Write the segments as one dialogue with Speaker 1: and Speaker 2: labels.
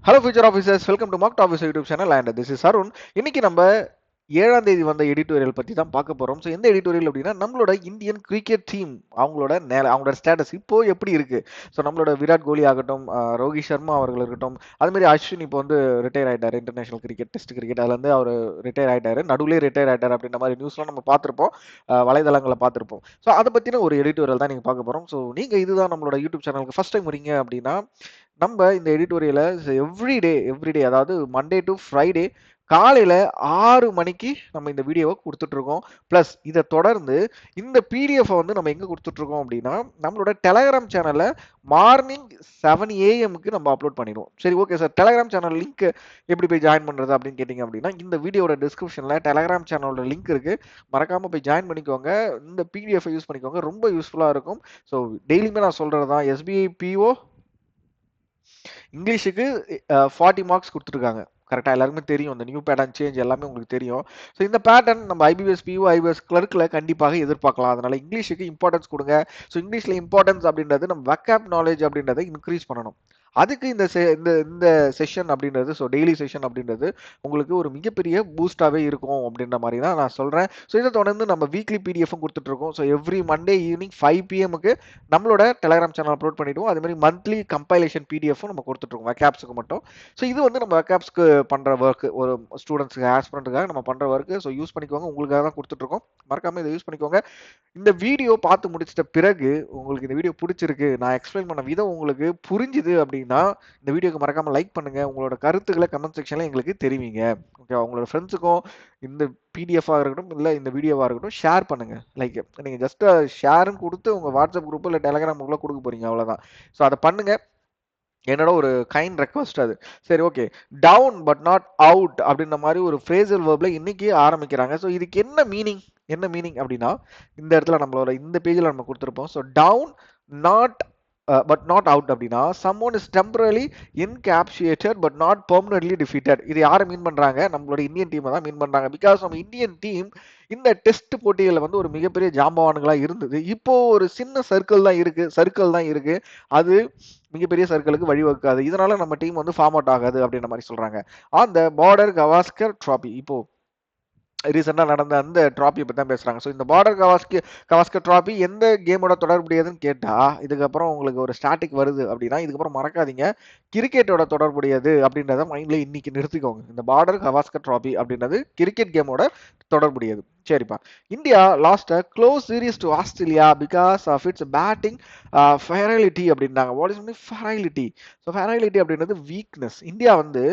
Speaker 1: Hello future officers, welcome to Mock Officer YouTube channel and this is Arun. இன்னைக்கு நம்ம 7ஆம் தேதி வந்த எடிட்டோரியல் பத்தி தான் பார்க்க போறோம். ஸோ எந்த எடிட்டோரியல் அப்படின்னா நம்மளோட இந்தியன் கிரிக்கெட் டீம் அவங்களோட ஸ்டேட்டஸ் இப்போ எப்படி இருக்கு. ஸோ நம்மளோட விராட் கோலி ஆகட்டும், ரோஹித் சர்மா அவர்கள் இருக்கட்டும், அது மாதிரி அஸ்வின் இப்போ வந்து ரிட்டையர் ஆயிட்டாரு இன்டர்நேஷனல் கிரிக்கெட் டெஸ்ட் கிரிக்கெட் அதுல இருந்து அவர் ரிட்டையர் ஆயிட்டாரு, நடுவுலேயே ரிட்டையர் ஆயிட்டாரு அப்படின்ற மாதிரி நியூஸ்லாம் நம்ம பார்த்திருப்போம், வலைதளங்களை பார்த்திருப்போம். ஸோ அதை பத்தின ஒரு எடிட்டோரியல் தான் நீங்க பார்க்க போறோம். ஸோ நீங்க இதுதான் நம்மளோட யூடியூப் சேனலுக்கு ஃபர்ஸ்ட் டைம் வரீங்க அப்படின்னா நம்ம இந்த எடிட்டோரியலை எவ்ரிடே அதாவது மண்டே டு ஃப்ரைடே காலையில 6 மணிக்கு நம்ம இந்த வீடியோவை கொடுத்துட்டு இருக்கோம். பிளஸ் இதை தொடர்ந்து இந்த பிடிஎஃப் வந்து நம்ம எங்க கொடுத்துட்டு இருக்கோம் அப்படின்னா நம்மளோட டெலகிராம் சேனல்ல மார்னிங் 7 AM நம்ம அப்லோட் பண்ணிடுவோம். சரி, okay sir, Telegram channel link எப்படி போய் ஜாயின் பண்றது அப்படின்னு கேட்டீங்க அப்படின்னா இந்த வீடியோட டிஸ்கிரிப்ஷன்ல டெலகிராம் சேனலோட லிங்க் இருக்கு, மறக்காம போய் ஜாயின் பண்ணிக்கோங்க. இந்த பிடிஎஃப் யூஸ் பண்ணிக்கோங்க, ரொம்ப யூஸ்ஃபுல்லா இருக்கும். ஸோ டெய்லியுமே நான் சொல்றதுதான், எஸ்பிஐ பிஓ இங்கிலீஷுக்கு 40 மார்க்ஸ் கொடுத்துருக்காங்க. கரெக்டாக எல்லாருக்குமே தெரியும், இந்த நியூ பேட்டர்ன் சேஞ்ச் எல்லாமே உங்களுக்கு தெரியும். ஸோ இந்த பேட்டர்ன் நம்ம ஐபிஎஸ் பிஓ ஐபிஎஸ் கிளர்க்கில் கண்டிப்பாக எதிர்பார்க்கலாம். அதனால இங்கிலீஷுக்கு இம்பார்ட்டன்ஸ் கொடுங்க. ஸோ இங்கிலீஷில் இம்பார்ட்டன்ஸ் அப்படின்றது நம்ம வெக்கப் நாலேஜ் அப்படின்றத இன்க்ரீஸ் பண்ணணும். அதுக்கு இந்த செஷன் அப்படின்றது, ஸோ டெய்லி செஷன் அப்படின்றது உங்களுக்கு ஒரு மிகப்பெரிய பூஸ்டாகவே இருக்கும் அப்படின்ற மாதிரி தான் நான் சொல்கிறேன். ஸோ இதை தொடர்ந்து நம்ம வீக்லி பிடிஎஃப்பும் கொடுத்துட்ருக்கோம். So every Monday evening 5 PM நம்மளோட டெலகிராம் சேனல் அப்லோட் பண்ணிவிடுவோம். அதே மாதிரி மந்த்லி கம்பைலேஷன் பிடிஎஃப்பும் நம்ம கொடுத்துட்ருக்கோம் வெக்காப்ஸுக்கு மட்டும். ஸோ இது வந்து நம்ம வெக்காப்ஸ்க்கு பண்ணுற ஒர்க், ஒரு ஸ்டூடெண்ட்ஸுக்கு ஆஸ்பிரண்ட்டுக்காக நம்ம பண்ணுற ஒர்க்கு. ஸோ யூஸ் பண்ணிக்கோங்க, உங்களுக்காக தான் கொடுத்துட்ருக்கோம், மறக்காமல் இதை யூஸ் பண்ணிக்கோங்க. இந்த வீடியோ பார்த்து முடிச்சிட்ட பிறகு உங்களுக்கு இந்த வீடியோ பிடிச்சிருக்கு, நான் எக்ஸ்பிளைன் பண்ண விதம் உங்களுக்கு புரிஞ்சுது அப்படின்னா இந்த வீடியோக்கு மறக்காம லைக் பண்ணுங்க, உங்களோட கருத்துக்களை கமெண்ட் செக்ஷன்ல எங்களுக்கு தெரிவிங்க. ஓகே, உங்களோட ஃப்ரெண்ட்ஸுக்கும் இந்த பிடிஎஃபாக இருக்கட்டும் இல்லை இந்த வீடியோவாக இருக்கட்டும் ஷேர் பண்ணுங்க. லைக் நீங்கள் ஜஸ்ட் ஷேர்னு கொடுத்து உங்கள் வாட்ஸ்அப் குரூப் இல்லை டெலகிராம் குரூப்ல கொடுக்க போறீங்க, அவ்வளோதான். ஸோ அதை பண்ணுங்க, என்னோட ஒரு கைண்ட் ரெக்வஸ்ட் அது. சரி, okay. Down but not out அப்படின்ற மாதிரி ஒரு ஃப்ரேசல் வேர்ப்ல இன்னைக்கு ஆரம்பிக்கிறாங்க. ஸோ இதுக்கு என்ன மீனிங் அப்படின்னா இந்த இடத்துல நம்மளோட இந்த பேஜில் நம்ம கொடுத்துருப்போம். So down not but not out அப்படின்னா someone is temporarily incapacitated but not permanently defeated. இது யாரை மீன் பண்றாங்க? நம்மளோட இந்தியன் டீமை தான் மீன் பண்றாங்க. பிகாஸ் நம்ம இந்தியன் டீம் இந்த டெஸ்ட் போட்டிகளில் வந்து ஒரு மிகப்பெரிய ஜாம்பவான்களா இருந்தது. இப்போ ஒரு சின்ன சர்க்கிள் தான் இருக்கு, அது மிகப்பெரிய சர்க்கிளுக்கு வழிவகுக்காது. இதனால நம்ம டீம் வந்து ஃபார்ம் அவுட் ஆகாது அப்படின்ற மாதிரி சொல்றாங்க. On the border Gavaskar trophy, இப்போ ரீசெண்டாக நடந்த அந்த ட்ராஃபியை பற்றி தான் பேசுகிறாங்க. ஸோ இந்த பார்டர் கவாஸ்கர் ட்ராஃபி எந்த கேமோட தொடர்புடையதுன்னு கேட்டால் இதுக்கப்புறம் உங்களுக்கு ஒரு ஸ்டாட்டிக் வருது அப்படின்னா இதுக்கப்புறம் மறக்காதீங்க, கிரிக்கெட்டோட தொடர்புடையது அப்படின்றத மைண்டில் இன்னைக்கு நிறுத்திக்கோங்க. இந்த பார்டர் கவாஸ்கர் ட்ராஃபி அப்படின்றது கிரிக்கெட் கேமோட தொடர்புடையது. சரிப்பா. India lost a close series to Australia because of its batting fragility அப்படின்னாங்க. What is mean fragility? So fragility அப்படின்றது வீக்னஸ். இந்தியா வந்து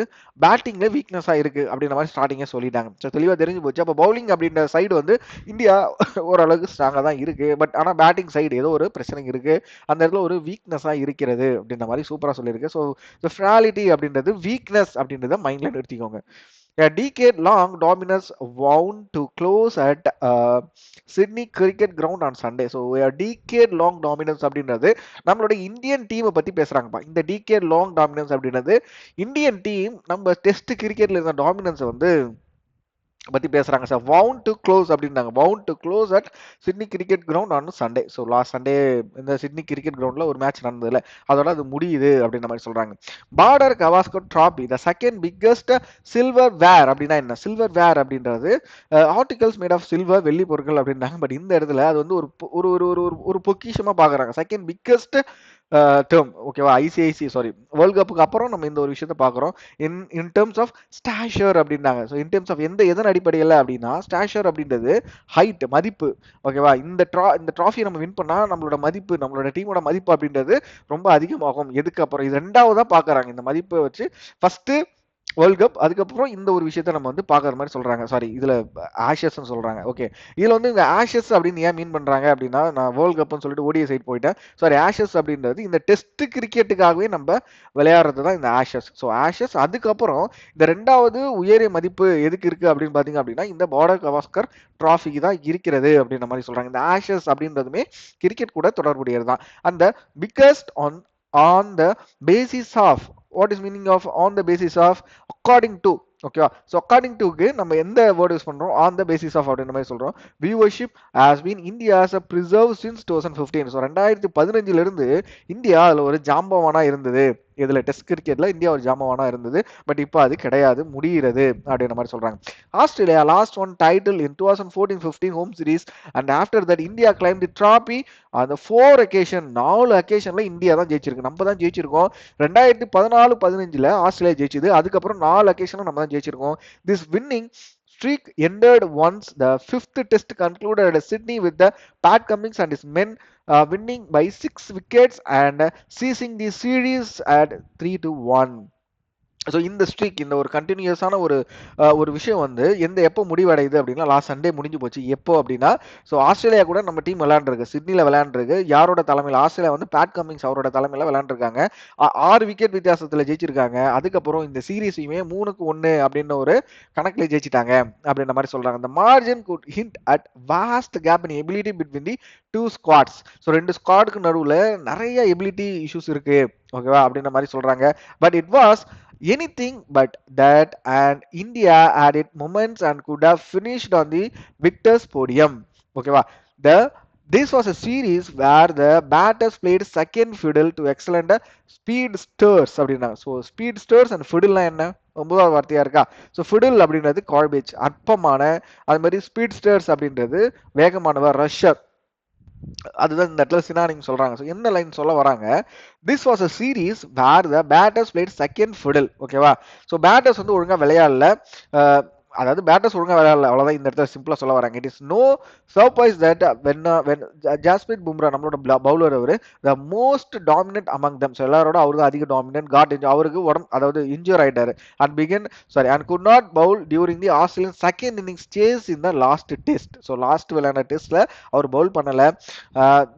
Speaker 1: பேட்டிங்ல வீக்னஸா இருக்கு அப்படின்ற மாதிரி ஸ்டார்டிங்கே சொல்லிட்டாங்க. ஸோ தெளிவாக தெரிஞ்சு போச்சு. அப்போ பவுலிங் அப்படின்ற சைடு வந்து இந்தியா ஓரளவுக்கு ஸ்ட்ராங்காக தான் இருக்கு, பட் ஆனால் பேட்டிங் சைடு ஏதோ ஒரு பிரச்சனை இருக்கு, அந்த இடத்துல ஒரு வீக்னஸா இருக்கிறது அப்படின்ற மாதிரி சூப்பராக சொல்லியிருக்கு. ஸோ ஃப்ராலிட்டி அப்படின்றது வீக்னஸ் அப்படின்றத மைண்ட்ல நிறுத்திக்கோங்க. A decade-long dominance wound to close at Sydney Cricket Ground on Sunday. So a decade-long dominance அப்படின்றது நம்மளோட இந்தியன் டீமை பத்தி பேசுறாங்கப்பா. இந்த decade-long dominance அப்படின்றது இந்தியன் டீம் நம்ம டெஸ்ட் கிரிக்கெட்ல இருந்த டாமினன்ஸை வந்து பத்தி பேசுறாங்க சார். வவுண்ட் டு க்ளோஸ் அப்படின்னாங்க. Wound to close at Sydney cricket ground on Sunday. So last Sunday இந்த சிட்னி கிரிக்கெட் கிரவுண்ட்ல ஒரு மேட்ச் நடந்ததுல அதோட அது முடியுது அப்படின்ற மாதிரி சொல்றாங்க. Border Gavaskar trophy the second biggest silverware அப்படின்னா என்ன? சில்வர் வேர் அப்படின்றது ஆர்டிகல்ஸ் மேட் ஆஃப் சில்வர், வெள்ளி பொருட்கள் அப்படின்றாங்க. பட் இந்த இடத்துல அது வந்து ஒரு ஒரு பொக்கிஷமா பாக்குறாங்க. செகண்ட் பிக்கஸ்ட் டேர்ம், ஓகேவா? வேர்ல்ட் கப்புக்கு அப்புறம் நம்ம இந்த ஒரு விஷயத்தை பார்க்குறோம். இன் டேர்ம்ஸ் ஆஃப் ஸ்டாஷர் அப்படின்னாங்க. ஸோ இன் டேர்ம்ஸ் ஆஃப் எதன் அடிப்படையில் அப்படின்னா ஸ்டாஷர் அப்படின்றது ஹைட், மதிப்பு, ஓகேவா? இந்த ட்ராஃபி நம்ம வின் பண்ணால் நம்மளோட மதிப்பு, நம்மளோட டீமோட மதிப்பு அப்படின்றது ரொம்ப அதிகமாகும். எதுக்கு அப்புறம் இது ரெண்டாவதாக பார்க்குறாங்க. இந்த மதிப்பை வச்சு ஃபர்ஸ்ட் வேர்ல்ட் கப், அதுக்கப்புறம் இந்த ஒரு விஷயத்த நம்ம வந்து பார்க்குற மாதிரி சொல்றாங்க. சாரி, இதுல ஆஷஸ்ன்னு சொல்றாங்க. ஓகே, இதுல வந்து இந்த ஆஷஸ் அப்படின்னு ஏன் மீன் பண்றாங்க அப்படின்னா, நான் வேர்ல்ட் கப்னு சொல்லிட்டு ஓடிஐ சைட் போயிட்டேன். சாரி, ஆஷஸ் அப்படின்றது இந்த டெஸ்ட் கிரிக்கெட்டுக்காகவே நம்ம விளையாடுறது தான் இந்த ஆஷஸ். ஸோ ஆஷஸ், அதுக்கப்புறம் இந்த ரெண்டாவது உயரிய மதிப்பு எதுக்கு இருக்கு அப்படின்னு பாத்தீங்க அப்படின்னா இந்த பார்டர் கவாஸ்கர் ட்ராஃபிக்கு தான் இருக்கிறது அப்படின்ற மாதிரி சொல்றாங்க. இந்த ஆஷஸ் அப்படின்றதுமே கிரிக்கெட் கூட தொடர்புடையது தான். அந்த biggest on the basis of, what is meaning of on the basis of, according to, ஓகேவா? ஸோ அக்கார்டிங் டுக்கு நம்ம எந்த வேர்ட் யூஸ் பண்றோம்? ஆன் த பேசிஸ் ஆஃப் அப்படின்ற மாதிரி சொல்றோம். Viewership has been India's preserve since 2015. So 2015 இருந்து இந்தியா அதுல ஒரு ஜாம்பவானா இருந்தது இதுல டெஸ்ட் கிரிக்கெட்ல இந்தியா ஒரு ஜாம்பவானா இருந்தது. பட் இப்போ அது கிடையாது, முடிகிறது அப்படின்ற மாதிரி சொல்றாங்க. Australia last one title in 2014-15 home series and after that India claim the trophy அந்த 4 அக்கேஷன், 4 அக்கேஷன்ல இந்தியா தான் ஜெயிச்சிருக்கு. நம்ம தான் ஜெயிச்சிருக்கோம். 2014-15ல ஆஸ்திரேலியா ஜெயிச்சது. அதுக்கப்புறம் 4 அக்கேஷன்ல நம்ம தான் ஜெயிச்சிருக்கோம். This winning streak ended once the fifth test concluded at Sydney with the Pat Cummins and his men winning by 6 wickets and seizing the series at 3-1. So இந்த ஸ்ட்ரீக், இந்த ஒரு கண்டினியூஸான ஒரு விஷயம் வந்து எப்போ முடிவடையுது அப்படின்னா லாஸ்ட் சண்டே முடிஞ்சு போச்சு. எப்போ அப்படின்னா, ஸோ ஆஸ்திரேலியா கூட நம்ம டீம் விளையாண்டுருக்கு, சிட்னியில் விளையாண்டுருக்கு. யாரோட தலைமையில்? ஆஸ்திரேலியா வந்து பேட் கம்மிங்ஸ் அவரோட தலைமையில் விளையாண்டுருக்காங்க. 6 விக்கெட் வித்தியாசத்தில் ஜெயிச்சிருக்காங்க. அதுக்கப்புறம் இந்த சீரீஸையுமே 3-1 அப்படின்னு ஒரு கணக்கில் ஜெயிச்சிட்டாங்க அப்படின்ற மாதிரி சொல்றாங்க. இந்த margin good hint at vast gap in ability between the 2 squads. So 2 ஸ்குவாடுக்கு நடுவில் நிறைய எபிலிட்டி இஷ்யூஸ் இருக்கு, ஓகேவா அப்படின்ற மாதிரி சொல்றாங்க. But it was anything but that, and India had its moments and could have finished on the victor's podium. Okay, this was a series where the batters played second fiddle to excellent speedsters அப்படின்னா. So ஸ்பீட்ஸ்டர்ஸ் and ஃபிடில்னா என்ன? 9வது வார்த்தையா இருக்கா? So ஃபிடில் அப்படின்றது garbage, அற்பமான. அது மாதிரி ஸ்பீட்ஸ்டர்ஸ் அப்படின்றது வேகமானவர், ரஷ்யர். அதுதான் இந்த இடத்துல சினானிம் சொல்றாங்க. ஸோ என்ன லைன் சொல்ல வராங்க? This was a series where the batters played second fiddle. ஓகேவா? ஸோ பேட்டர்ஸ் வந்து ஒழுங்கா விளையாடல, அதாவது பேட்டர்ஸ் ஒழுங்கா விளையாடல, அவ்வளவுதான் இந்த இடத்துல சிம்பிளா சொல்ல வராங்க. It is no surprise that when Jasprit Bumrah, நம்மளோட பவுலர், அவர் the most dominant among them. So எல்லாரோட அவரு தான் அதிக டாமினன்ட். காட் அவருக்கு உடம்பு, அதாவது இன்ஜூர் ஆயிட்டாரு and could not bowl during the Australian second innings chase in the last test. So last விளையாட டெஸ்ட்ல அவர் பவுல் பண்ணல.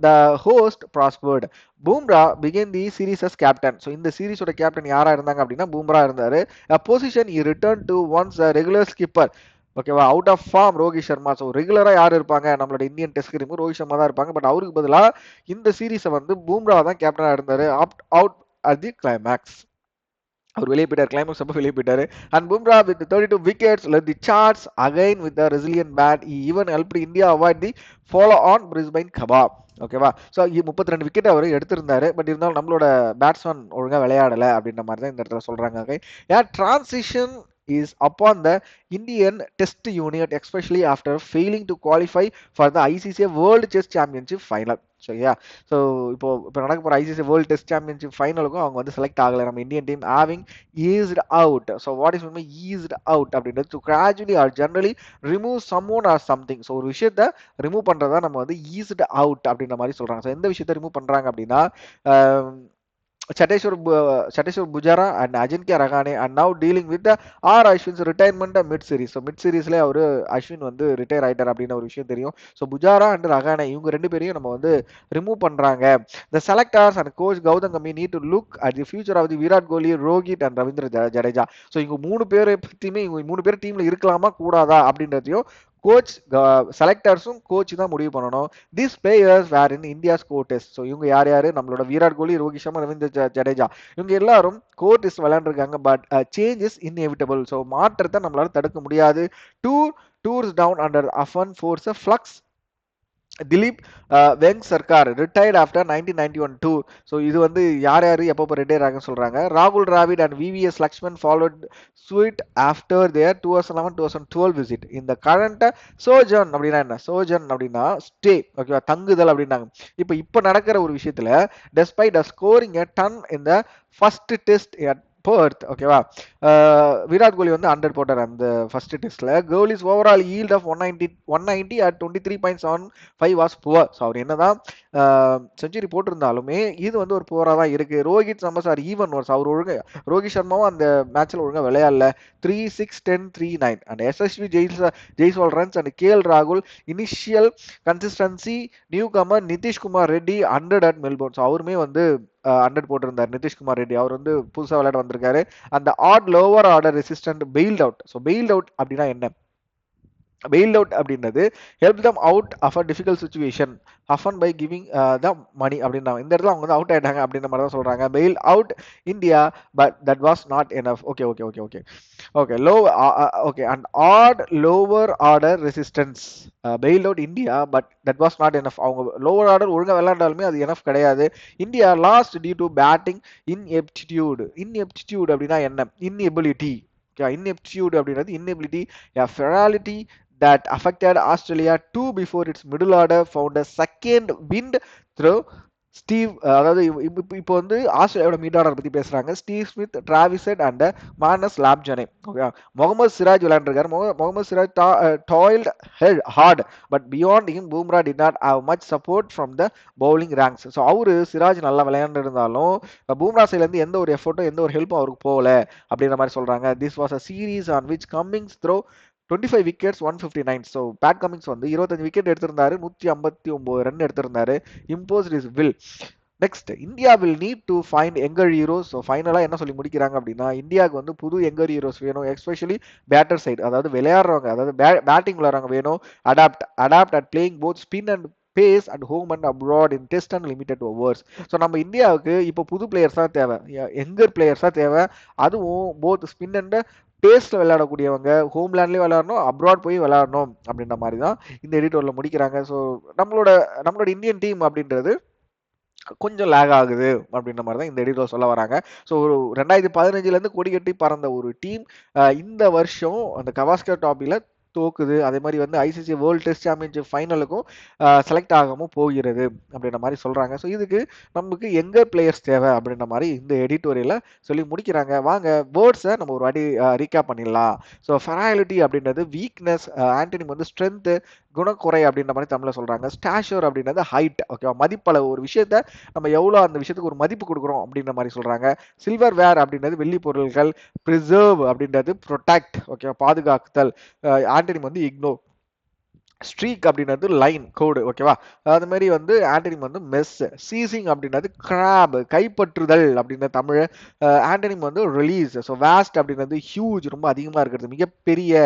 Speaker 1: The host prospered. Bumrah began the series as captain. So இந்த சீரீஸோட கேப்டன் யாரா இருந்தாங்க அப்படின்னா பூம்ரா இருந்தாரு. Position he return to once regular skipper. ஓகேவா? Out of form Rohit Sharma. So ரெகுலரா யார் இருப்பாங்க? நம்மளோட இந்தியன் டெஸ்ட் டீமுக்கு ரோஹித் சர்மா தான் இருப்பாங்க. பட் அவருக்கு பதிலாக இந்த சீரீஸை வந்து பூம்ரா தான் கேப்டனா இருந்தாரு. Out at the climax. அவர் வெளியே போயிட்டார், கிளைமேக்ஸ் அப்போ வெளியே போயிட்டாரு. And Bumrah with 32 wickets led the charts again with a resilient bat. He even helped India avoid the follow on Brisbane Kebab. ஓகேவா? ஸோ 32 விக்கெட் அவர் எடுத்திருந்தாரு. பட் இருந்தாலும் நம்மளோட பேட்ஸ்மேன் ஒழுங்காக விளையாடலை அப்படின்ற மாதிரி தான் இந்த இடத்துல சொல்றாங்க. Transition is upon the Indian Test unit, especially after failing to qualify for the ICC World Chess Championship final. So இப்போ நடக்க போகிற ஐசிசி வேர்ல்டு டெஸ்ட் சாம்பியன்ஷிப் ஃபைனலுக்கும் அவங்க வந்து செலக்ட் ஆகலை. நம்ம Indian team having eased out. So what is mean eased out அப்படின்றது? To gradually or generally remove someone or something. So ஒரு விஷயத்த ரிமூவ் பண்ணுறதா நம்ம வந்து ஈஸ்ட் அவுட் அப்படின்ற மாதிரி சொல்கிறாங்க. ஸோ எந்த விஷயத்த ரிமூவ் பண்ணுறாங்க அப்படின்னா, Cheteshwar Pujara and Ajinkya Rahane are now dealing with the R Ashwin's retirement mid series. So mid seriesல அவரு அஸ்வின் வந்து ரிட்டையர் ஆயிட்டார் அப்படின்னு ஒரு விஷயம் தெரியும். ஸோ புஜாரா அண்ட் ரஹானே இவங்க 2 பேரையும் நம்ம வந்து ரிமூவ் பண்றாங்க. The selectors and coach Gautam Gambhir need to look at the future of the Virat Kohli, Rohit and Ravindra Jadeja. So இவங்க 3 பேரை பத்தியுமே, இவங்க 3 பேர் டீம்ல இருக்கலாமா கூடாதா அப்படின்றதையும் கோச் செலக்டர்ஸும் கோச் தான் முடிவு பண்ணணும். These players were in India score test. So இவங்க யார்? நம்மளோட விராட் கோலி, ரோஹித் சர்மா, ரவீந்திர ஜடேஜா, இவங்க எல்லாரும் கோர் டெஸ்ட் விளையாண்டுருக்காங்க. But change is inevitable. So மாற்றத்தை நம்மளால தடுக்க முடியாது. Tours down under often force flux. Dilip Vengsarkar retired after 1991 tour. So இது வந்து யார் எப்போ ரிட்டையர் ஆகுன்னு சொல்றாங்க. ராகுல் Dravid and VVS Laxman followed suit after their 2011-2012 visit. இந்த கரண்ட் சோஜன் அப்படின்னா என்ன? சோஜன் அப்படின்னா ஸ்டே, ஓகேவா, தங்குதல் அப்படின்னாங்க. இப்போ நடக்கிற ஒரு விஷயத்துல despite scoring a done in the first test Perth, ஓகேவா, விராட் கோலி வந்து 100 போட்டார் அந்த ஃபர்ஸ்ட் டெஸ்ட்ல. Kohli's overall yield of 190 at 23.75 was poor. So அவர் என்னதான் செஞ்சுரி போட்டிருந்தாலுமே இது வந்து ஒரு புவரா தான் இருக்கு. Rohit Sharma sir even worse. அவர் ஒழுங்கு, ரோஹித் சர்மாவும் அந்த மேட்ச்ல ஒழுங்கா விளையாடல. 3-6-10-3-9 and Yashasvi Jaiswal runs and KL ராகுல் initial consistency. Newcomer Nitish Kumar Reddy 100 at Melbourne. So அவருமே வந்து 100 போட்டிருந்தார். நிதிஷ்குமார் ரெட்டி அவர் வந்து புதுசாக விளையாட வந்திருக்காரு. அந்த odd lower order resistant bailed out. So bailed out அப்படின்னா என்ன? பெயில் அவுட் அப்படின்றது help them out of a difficult situation often by giving the money அப்படின்றாங்க. இந்த இடத்துல அவங்க வந்து அவுட் ஆயிட்டாங்க அப்படின்ற மாதிரி தான் சொல்றாங்க. Bail out India but that was not enough. Okay okay okay okay okay low okay and odd lower order resistance bail out India but that was not enough. அவங்க லோவர் ஆர்டர் ஒழுங்காக விளையாண்டாலுமே அது enough கிடையாது. India lost due to batting ineptitude அப்படின்னா என்ன? Inability. ineptitude அப்படின்றது inability, a ferality that affected Australia too before its middle order found a second wind through Steve. அதாவது இப்போ வந்து ஆஸ்திரேலியாவோட மிட் ஆர்டர் பத்தி பேசுறாங்க. Steve Smith, Travis Head and Marnus Labuschagne. Okay, Mohammed Siraj விளையாண்டுருக்காரு. Mohammed Siraj toiled hard but beyond him Bumrah did not have much support from the bowling ranks. So அவரு சிராஜ் நல்லா விளையாண்டு இருந்தாலும் பூம்ரா சைட்லேருந்து எந்த ஒரு எஃபர்ட்டும் எந்த ஒரு ஹெல்ப்பும் அவருக்கு போகல அப்படின்ற மாதிரி சொல்றாங்க. This was a series on which Cummins throw 25 wickets 159. So Pat Cummins வந்து 25 விக்கெட் எடுத்திருந்தாரு, 159 ரன் எடுத்திருந்தாரு. Impost is will. Next, India will need to find younger heroes. So ஃபைனலாக என்ன சொல்லி முடிக்கிறாங்க அப்படின்னா, இந்தியாவுக்கு வந்து புது யங்கர் ஹீரோஸ் வேணும், எஸ்பெஷலி பேட்டர் சைடு, அதாவது விளையாடுறவங்க, அதாவது பேட்டிங் விளையாடுறவங்க வேணும். Adapt at playing both spin and pace at home and abroad in test and limited overs. So நம்ம இந்தியாவுக்கு இப்போ புது பிளேயர்ஸ் தான் தேவை, யங்கர் பிளேயர்ஸ் தான் தேவை. அதுவும் போத் ஸ்பின் அண்ட் பேஸ்ல விளையாடக்கூடியவங்க, ஹோம்லேண்ட்லேயே விளையாடணும், அப்ராட் போய் விளையாடணும் அப்படின்ற மாதிரி தான் இந்த எடிட்டோரில் முடிக்கிறாங்க. ஸோ நம்மளோட இந்தியன் டீம் அப்படின்றது கொஞ்சம் லேக் ஆகுது அப்படின்ற மாதிரி தான் இந்த எடிட்டர் சொல்ல வராங்க. ஸோ ஒரு 2015 கொடி கட்டி பறந்த ஒரு டீம் இந்த வருஷம் அந்த கவாஸ்கர் டாபில தோக்குது. அதே மாதிரி வந்து ஐசிசி வேர்ல்டு டெஸ்ட் சாம்பியன்ஷிப் ஃபைனலுக்கும் செலக்ட் ஆகாம போகிறது அப்படின்ற மாதிரி சொல்றாங்க. ஸோ இதுக்கு நமக்கு எங்க பிளேயர்ஸ் தேவை அப்படின்ற மாதிரி இந்த எடிட்டோரியல சொல்லி முடிக்கிறாங்க. வாங்க வேர்ட்ஸை நம்ம ஒரு வாட்டி ரீகேப் பண்ணிடலாம். ஸோ ஃபெராலிட்டி அப்படின்றது வீக்னஸ், ஆண்டனி வந்து ஸ்ட்ரென்த், குணக்குறை அப்படின்ற மாதிரி தமிழில் சொல்றாங்க. ஸ்டாஷர் அப்படின்றது ஹைட், ஓகேவா, மதிப்பளவு, ஒரு விஷயத்த நம்ம எவ்வளோ அந்த விஷயத்துக்கு ஒரு மதிப்பு கொடுக்குறோம் அப்படின்ற மாதிரி சொல்றாங்க. சில்வர் வேர் அப்படின்றது வெள்ளி பொருட்கள், ப்ரிசர்வ் அப்படின்றது ப்ரொடெக்ட், ஓகேவா, பாதுகாத்தல், ஆண்டனி வந்து இக்னோர், ஸ்ட்ரீக் அப்படின்றது லைன் கோடு, ஓகேவா, அது மாதிரி வந்து ஆண்டனிம் வந்து மெஸ், சீசிங் அப்படின்றது கிராப், கைப்பற்றுதல் அப்படின்ற தமிழ், ஆண்டனிம் வந்து ரிலீஸ், ஸோ வேஸ்ட் அப்படின்றது ஹியூஜ், ரொம்ப அதிகமாக இருக்கிறது, மிகப்பெரிய,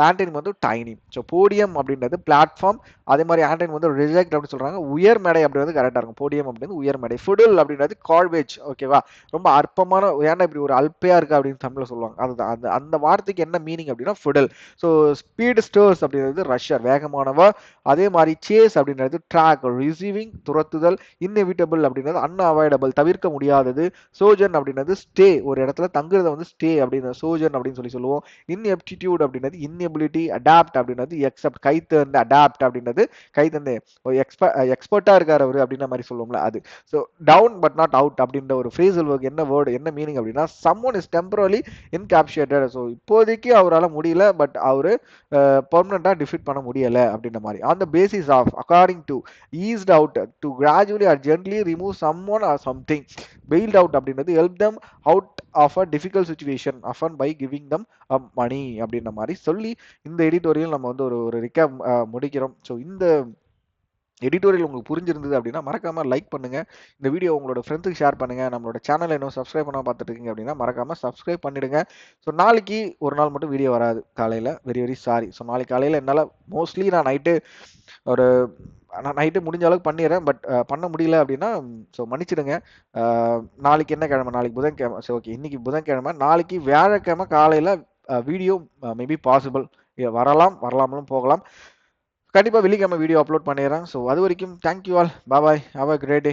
Speaker 1: ஆண்டனிம் வந்து டைனி. ஸோ போடியம் அப்படின்றது பிளாட்ஃபார்ம், அதே மாதிரி ஆண்டனிம் வந்து ரிஜெக்ட் அப்படின்னு சொல்றாங்க. உயர் மேடை அப்படின்றது கரெக்டாக இருக்கும், போடியம் அப்படின்றது உயர் மேடை. ஃபுடல் அப்படின்றது கார்பேஜ், ஓகேவா, ரொம்ப அற்பமான, ஏன்னா இப்படி ஒரு அல்பையா இருக்கு அப்படின்னு தமிழில் சொல்லுவாங்க. அதுதான் அந்த அந்த வார்த்தைக்கு என்ன மீனிங் அப்படின்னா ஃபுடல். ஸோ ஸ்பீட் ஸ்டர்ஸ் அப்படின்றது ரஷ்யர், வேகமானவ. அதே மாதிரி சேஸ் அப்படின்றது ட்ராக், ரிசீவிங், துரத்துதல். இன்எவிட்டபிள் அப்படின்றது அன்அவாய்டபிள், தவிர்க்க முடியாதது. சோஜன் அப்படின்றது ஸ்டே, ஒரு இடத்துல தங்குறத வந்து ஸ்டே அப்படின்றது சோஜன் அப்படின்னு சொல்லுவோம். இன்எப்டிடியூட் அப்படின்றது இன்எபிலிட்டி. அடாப்ட் அப்படின்றது எக்ஸப்ட், கைத்தேர்ந்து, அடாப்ட் அப்படின்றது கைத்தந்து, எக்ஸ்பர்ட்டா இருக்காரு அவரு அப்படின்ற மாதிரி சொல்லுவோம்ல அது. So down but not out அப்படின்ற ஒரு ஃப்ரேசல் ஒர்க் என்ன வேர்டு, என்ன மீனிங் அப்படின்னா, someone is temporarily incapacitated. So இப்போதைக்கு அவரால் முடியல, பட் அவரு பெர்மனண்டா டிஃபீட் பண்ண முடியல அப்படின்ற மாதிரி. On the basis of, according to, eased out, to gradually or gently remove someone or something. Bailed out அப்படின்றது help them out of a difficult situation often by giving them money அப்படின்ற மாதிரி சொல்லி இந்த editorial நம்ம வந்து ஒரு recap முடிக்கிறோம். So இந்த எடிட்டோரியல் உங்களுக்கு புரிஞ்சிருந்தது அப்படின்னா மறக்காம லைக் பண்ணுங்க, இந்த வீடியோ உங்களோட ஃப்ரெண்ட்ஸுக்கு ஷேர் பண்ணுங்க. நம்மளோட சேனலை இன்னும் சப்ஸ்கிரைப் பண்ணாம பார்த்துட்டு இருக்கீங்க அப்படின்னா மறக்காம சப்ஸ்கிரைப் பண்ணிடுங்க. ஸோ நாளைக்கு ஒரு நாள் மட்டும் வீடியோ வராது காலையில், வெரி வெரி சாரி. ஸோ நாளைக்கு காலையில் என்னால் மோஸ்ட்லி நான் நைட்டு முடிஞ்ச அளவுக்கு பண்ணிடுறேன், பட் பண்ண முடியல அப்படின்னா ஸோ மன்னிச்சிடுங்க. நாளைக்கு என்ன கிழமை? நாளைக்கு புதன்கிழமை. சரி, ஓகே, இன்னைக்கு புதன்கிழமை, நாளைக்கு வியாழக்கிழமை காலையில் வீடியோ மேபி பாசிபிள், வரலாமலும் போகலாம். கண்டிப்பாக வெள்ளிக்கிழமை வீடியோ அப்லோட் பண்ணிடுறேன். ஸோ அது வரைக்கும் thank you all, bye, have a great day.